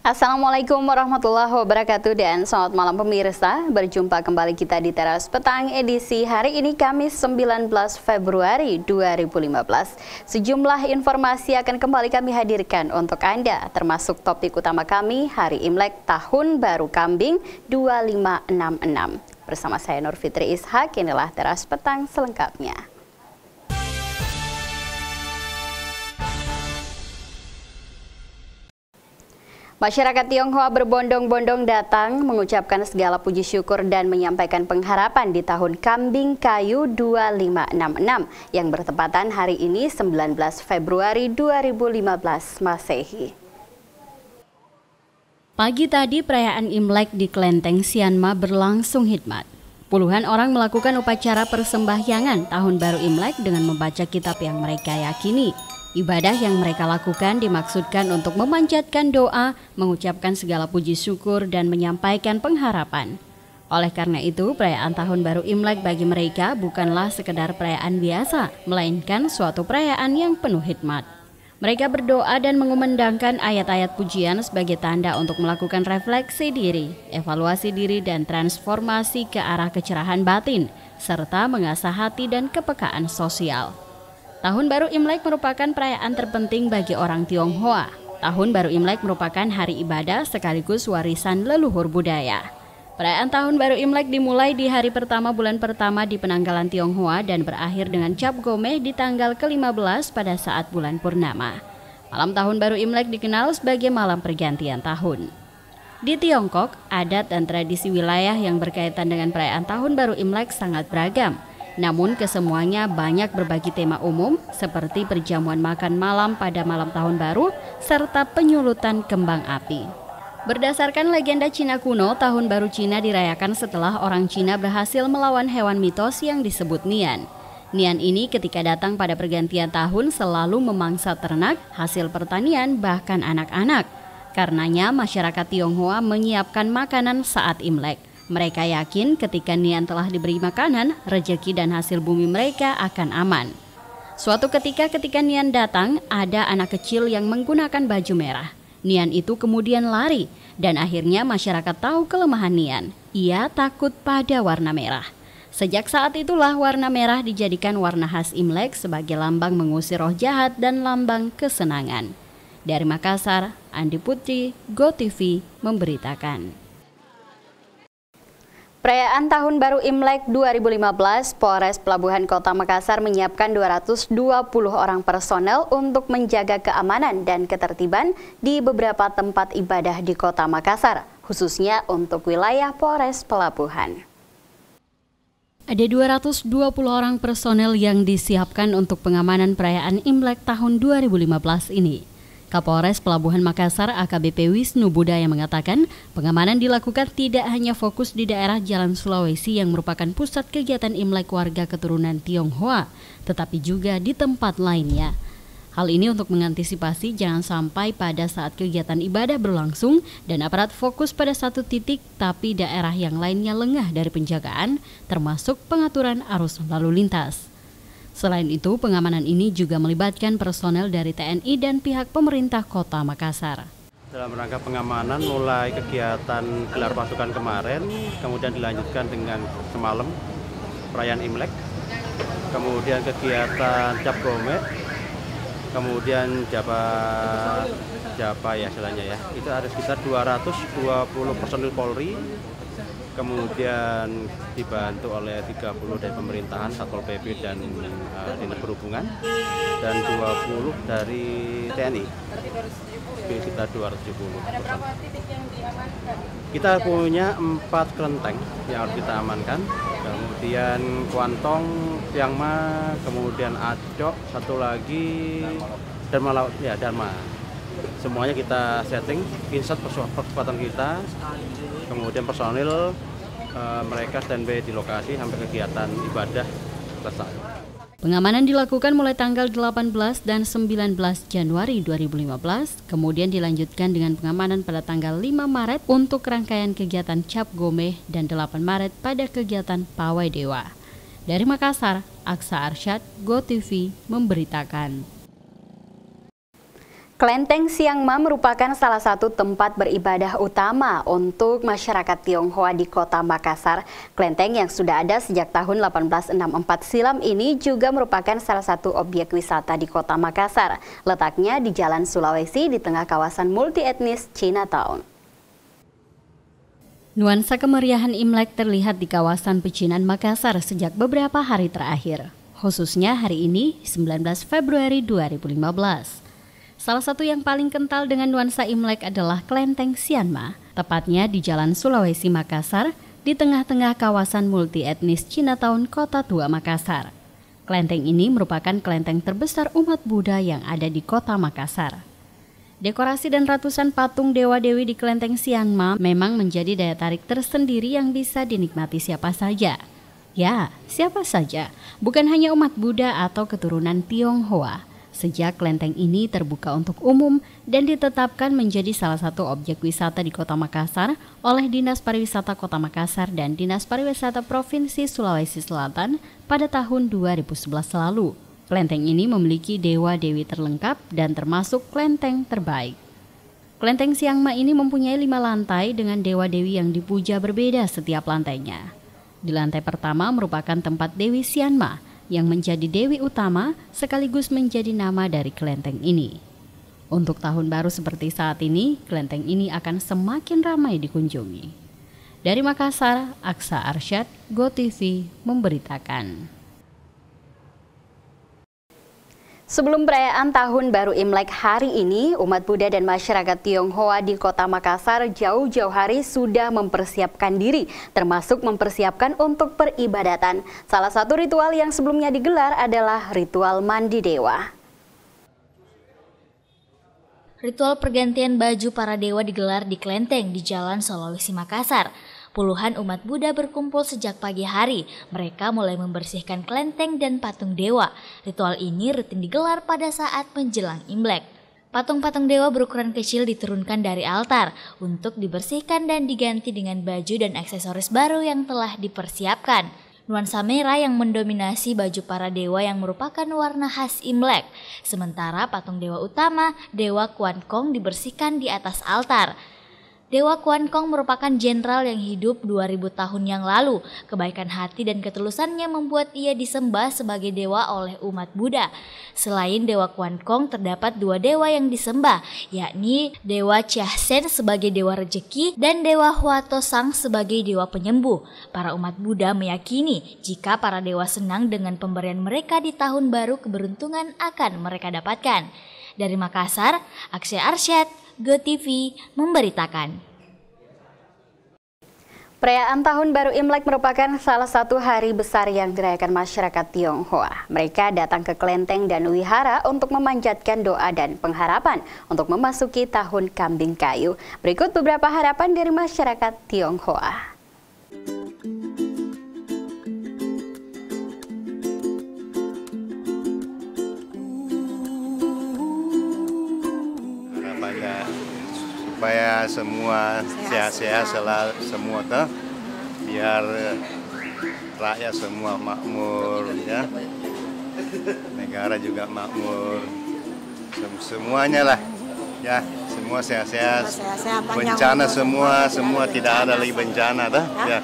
Assalamualaikum warahmatullahi wabarakatuh dan selamat malam pemirsa. Berjumpa kembali kita di Teras Petang edisi hari ini Kamis 19 Februari 2015. Sejumlah informasi akan kembali kami hadirkan untuk Anda, termasuk topik utama kami hari Imlek Tahun Baru Kambing 2566. Bersama saya Nur Fitri Ishak, inilah Teras Petang selengkapnya. Masyarakat Tionghoa berbondong-bondong datang mengucapkan segala puji syukur dan menyampaikan pengharapan di tahun Kambing Kayu 2566 yang bertepatan hari ini 19 Februari 2015 Masehi. Pagi tadi perayaan Imlek di Klenteng Sianma berlangsung hikmat. Puluhan orang melakukan upacara persembahyangan Tahun Baru Imlek dengan membaca kitab yang mereka yakini. Ibadah yang mereka lakukan dimaksudkan untuk memanjatkan doa, mengucapkan segala puji syukur, dan menyampaikan pengharapan. Oleh karena itu, perayaan Tahun Baru Imlek bagi mereka bukanlah sekedar perayaan biasa, melainkan suatu perayaan yang penuh hikmat. Mereka berdoa dan mengumandangkan ayat-ayat pujian sebagai tanda untuk melakukan refleksi diri, evaluasi diri, dan transformasi ke arah kecerahan batin, serta mengasah hati dan kepekaan sosial. Tahun Baru Imlek merupakan perayaan terpenting bagi orang Tionghoa. Tahun Baru Imlek merupakan hari ibadah sekaligus warisan leluhur budaya. Perayaan Tahun Baru Imlek dimulai di hari pertama bulan pertama di penanggalan Tionghoa dan berakhir dengan Cap Gomeh di tanggal ke-15 pada saat bulan purnama. Malam Tahun Baru Imlek dikenal sebagai malam pergantian tahun. Di Tiongkok, adat dan tradisi wilayah yang berkaitan dengan perayaan Tahun Baru Imlek sangat beragam. Namun kesemuanya banyak berbagi tema umum seperti perjamuan makan malam pada malam tahun baru serta penyulutan kembang api. Berdasarkan legenda Cina kuno, Tahun Baru Cina dirayakan setelah orang Cina berhasil melawan hewan mitos yang disebut Nian. Nian ini ketika datang pada pergantian tahun selalu memangsa ternak, hasil pertanian, bahkan anak-anak. Karenanya masyarakat Tionghoa menyiapkan makanan saat Imlek. Mereka yakin ketika Nian telah diberi makanan, rejeki dan hasil bumi mereka akan aman. Suatu ketika Nian datang, ada anak kecil yang menggunakan baju merah. Nian itu kemudian lari, dan akhirnya masyarakat tahu kelemahan Nian. Ia takut pada warna merah. Sejak saat itulah warna merah dijadikan warna khas Imlek sebagai lambang mengusir roh jahat dan lambang kesenangan. Dari Makassar, Andi Putri, GoTV memberitakan. Perayaan Tahun Baru Imlek 2015, Polres Pelabuhan Kota Makassar menyiapkan 220 orang personel untuk menjaga keamanan dan ketertiban di beberapa tempat ibadah di Kota Makassar, khususnya untuk wilayah Polres Pelabuhan. Ada 220 orang personel yang disiapkan untuk pengamanan perayaan Imlek tahun 2015 ini. Kapolres Pelabuhan Makassar AKBP Wisnu Budaya mengatakan pengamanan dilakukan tidak hanya fokus di daerah Jalan Sulawesi yang merupakan pusat kegiatan Imlek warga keturunan Tionghoa, tetapi juga di tempat lainnya. Hal ini untuk mengantisipasi jangan sampai pada saat kegiatan ibadah berlangsung dan aparat fokus pada satu titik tapi daerah yang lainnya lengah dari penjagaan, termasuk pengaturan arus lalu lintas. Selain itu, pengamanan ini juga melibatkan personel dari TNI dan pihak pemerintah Kota Makassar. Dalam rangka pengamanan mulai kegiatan gelar pasukan kemarin, kemudian dilanjutkan dengan semalam perayaan Imlek, kemudian kegiatan Cap Gomeh, kemudian Japa ya istilahnya ya. Itu ada sekitar 220 personil Polri. Kemudian dibantu oleh 30 dari pemerintahan, Satpol PP dan Dinas Perhubungan, dan 20 dari TNI. Kita 270 personel. Kita punya 4 kelenteng yang harus kita amankan. Kemudian Kuantong, Tiangma, kemudian Adok, satu lagi Dharma. Semuanya kita setting, insert percepatan kita, kemudian personil mereka standby di lokasi sampai kegiatan ibadah selesai. Pengamanan dilakukan mulai tanggal 18 dan 19 Januari 2015, kemudian dilanjutkan dengan pengamanan pada tanggal 5 Maret untuk rangkaian kegiatan Cap Gomeh dan 8 Maret pada kegiatan Pawai Dewa. Dari Makassar, Aksa Arsyad, GoTV memberitakan. Kelenteng Siang Ma merupakan salah satu tempat beribadah utama untuk masyarakat Tionghoa di Kota Makassar. Kelenteng yang sudah ada sejak tahun 1864 silam ini juga merupakan salah satu objek wisata di Kota Makassar. Letaknya di Jalan Sulawesi di tengah kawasan multietnis Chinatown. Nuansa kemeriahan Imlek terlihat di kawasan pecinan Makassar sejak beberapa hari terakhir, khususnya hari ini 19 Februari 2015. Salah satu yang paling kental dengan nuansa Imlek adalah Kelenteng Siang Ma, tepatnya di Jalan Sulawesi Makassar, di tengah-tengah kawasan multietnis Chinatown Kota Tua Makassar. Kelenteng ini merupakan kelenteng terbesar umat Buddha yang ada di Kota Makassar. Dekorasi dan ratusan patung dewa-dewi di Kelenteng Siang Ma memang menjadi daya tarik tersendiri yang bisa dinikmati siapa saja. Ya, siapa saja, bukan hanya umat Buddha atau keturunan Tionghoa. Sejak kelenteng ini terbuka untuk umum dan ditetapkan menjadi salah satu objek wisata di Kota Makassar oleh Dinas Pariwisata Kota Makassar dan Dinas Pariwisata Provinsi Sulawesi Selatan pada tahun 2011 lalu. Kelenteng ini memiliki dewa-dewi terlengkap dan termasuk kelenteng terbaik. Kelenteng Siang Ma ini mempunyai 5 lantai dengan dewa-dewi yang dipuja berbeda setiap lantainya. Di lantai pertama merupakan tempat Dewi Siang Ma yang menjadi dewi utama sekaligus menjadi nama dari kelenteng ini. Untuk tahun baru seperti saat ini, kelenteng ini akan semakin ramai dikunjungi. Dari Makassar, Aksa Arsyad, GoTV memberitakan. Sebelum perayaan Tahun Baru Imlek hari ini, umat Buddha dan masyarakat Tionghoa di Kota Makassar jauh-jauh hari sudah mempersiapkan diri, termasuk mempersiapkan untuk peribadatan. Salah satu ritual yang sebelumnya digelar adalah ritual mandi dewa. Ritual pergantian baju para dewa digelar di Kelenteng di Jalan Sulawesi Makassar. Puluhan umat Buddha berkumpul sejak pagi hari. Mereka mulai membersihkan kelenteng dan patung dewa. Ritual ini rutin digelar pada saat menjelang Imlek. Patung-patung dewa berukuran kecil diturunkan dari altar untuk dibersihkan dan diganti dengan baju dan aksesoris baru yang telah dipersiapkan. Nuansa merah yang mendominasi baju para dewa yang merupakan warna khas Imlek. Sementara patung dewa utama, Dewa Kuan Kong, dibersihkan di atas altar. Dewa Kuan Kong merupakan jenderal yang hidup 2000 tahun yang lalu. Kebaikan hati dan ketulusannya membuat ia disembah sebagai dewa oleh umat Buddha. Selain Dewa Kuan Kong, terdapat 2 dewa yang disembah, yakni Dewa Chia Sen sebagai dewa rejeki dan Dewa Hua Tosang sebagai dewa penyembuh. Para umat Buddha meyakini jika para dewa senang dengan pemberian mereka di tahun baru, keberuntungan akan mereka dapatkan. Dari Makassar, Aksa Arsyad, GoTV memberitakan. Perayaan Tahun Baru Imlek merupakan salah satu hari besar yang dirayakan masyarakat Tionghoa. Mereka datang ke kelenteng dan wihara untuk memanjatkan doa dan pengharapan untuk memasuki tahun kambing kayu. Berikut beberapa harapan dari masyarakat Tionghoa. Supaya semua sehat-sehat semua tuh, biar rakyat semua makmur, ya, negara juga makmur, semuanya lah, ya, semua sehat-sehat, bencana semua tidak ada lagi bencana dah, ya,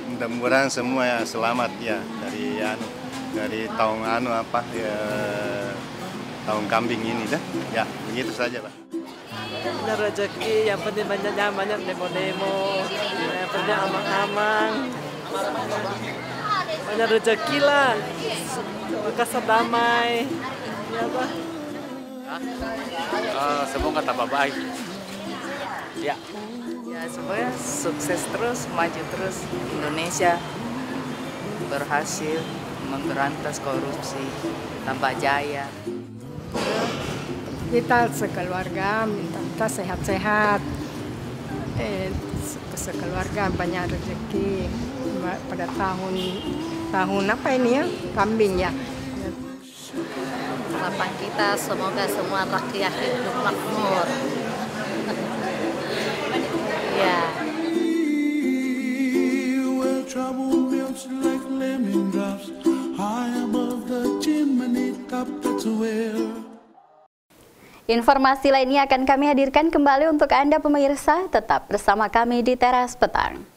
mudah-mudahan semua ya selamat ya dari tahun tahun kambing ini dah, ya begitu saja lah. Benar rezeki, yang penting banyak demo-demo, yang penting amang-amang, banyak rezeki lah, Makassar damai, ya Pak. Semoga tambah baik. Ya. Ya semoga sukses terus, maju terus, Indonesia berhasil memberantas korupsi, tambah jaya. Kita sekeluarga minta kita sehat-sehat, sekeluarga banyak rezeki pada tahun apa ini ya, kambing ya. Harapan kita semoga semua rakyat hidup makmur. Ya. Informasi lainnya akan kami hadirkan kembali untuk Anda pemirsa, tetap bersama kami di Teras Petang.